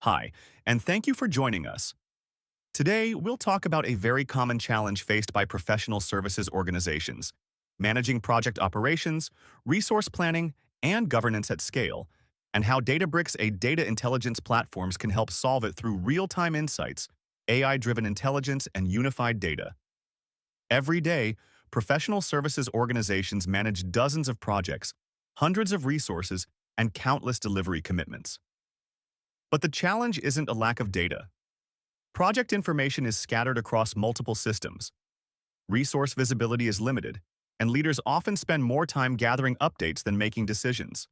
Hi, and thank you for joining us. Today, we'll talk about a very common challenge faced by professional services organizations: managing project operations, resource planning, and governance at scale, and how Databricks, a data intelligence platforms, can help solve it through real-time insights, AI-driven intelligence, and unified data. Every day, professional services organizations manage dozens of projects, hundreds of resources, and countless delivery commitments. But the challenge isn't a lack of data. Project information is scattered across multiple systems. Resource visibility is limited, and leaders often spend more time gathering updates than making decisions.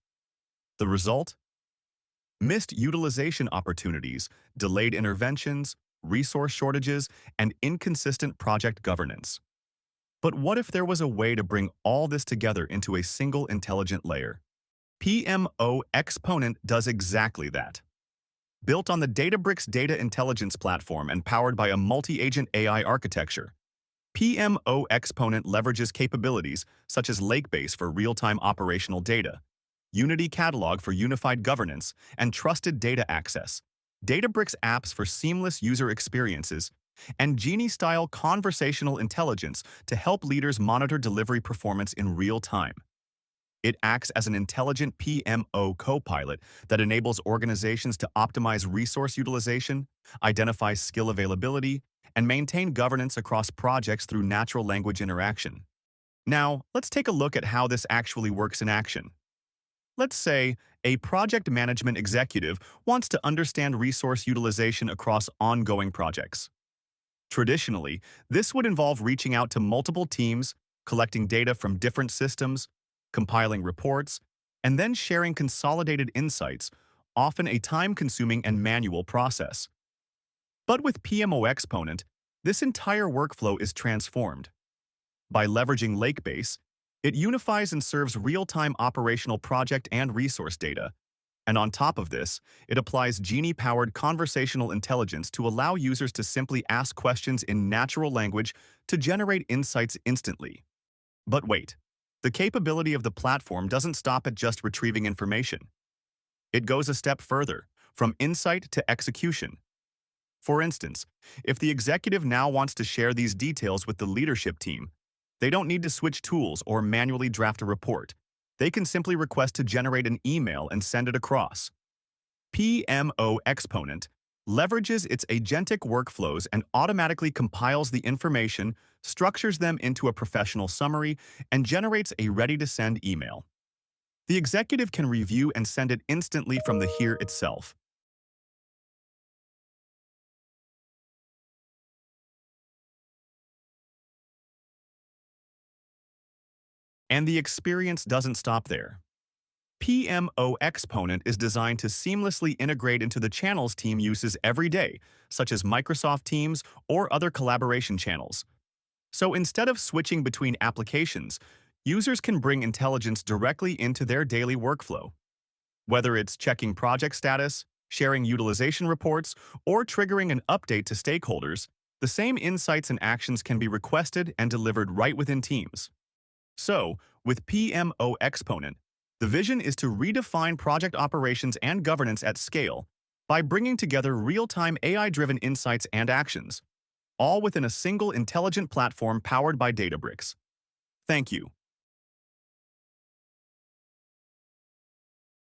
The result? Missed utilization opportunities, delayed interventions, resource shortages, and inconsistent project governance. But what if there was a way to bring all this together into a single intelligent layer? PMOXponent does exactly that. Built on the Databricks Data Intelligence Platform and powered by a multi-agent AI architecture, PMOXponent leverages capabilities such as Lakebase for real-time operational data, Unity Catalog for unified governance, and trusted data access, Databricks apps for seamless user experiences, and Genie-style conversational intelligence to help leaders monitor delivery performance in real time. It acts as an intelligent PMO co-pilot that enables organizations to optimize resource utilization, identify skill availability, and maintain governance across projects through natural language interaction. Now, let's take a look at how this actually works in action. Let's say a project management executive wants to understand resource utilization across ongoing projects. Traditionally, this would involve reaching out to multiple teams, collecting data from different systems, compiling reports, and then sharing consolidated insights, often a time-consuming and manual process. But with PMOXponent, this entire workflow is transformed. By leveraging Lakebase, it unifies and serves real-time operational project and resource data. And on top of this, it applies Genie-powered conversational intelligence to allow users to simply ask questions in natural language to generate insights instantly. But wait. The capability of the platform doesn't stop at just retrieving information. It goes a step further, from insight to execution. For instance, if the executive now wants to share these details with the leadership team, they don't need to switch tools or manually draft a report. They can simply request to generate an email and send it across. PMOXponent leverages its agentic workflows and automatically compiles the information, structures them into a professional summary, and generates a ready-to-send email. The executive can review and send it instantly from the here itself. And the experience doesn't stop there. PMOXponent is designed to seamlessly integrate into the channels team uses every day, such as Microsoft Teams or other collaboration channels. So instead of switching between applications, users can bring intelligence directly into their daily workflow. Whether it's checking project status, sharing utilization reports, or triggering an update to stakeholders, the same insights and actions can be requested and delivered right within Teams. So, with PMOXponent, the vision is to redefine project operations and governance at scale by bringing together real-time AI-driven insights and actions, all within a single intelligent platform powered by Databricks. Thank you.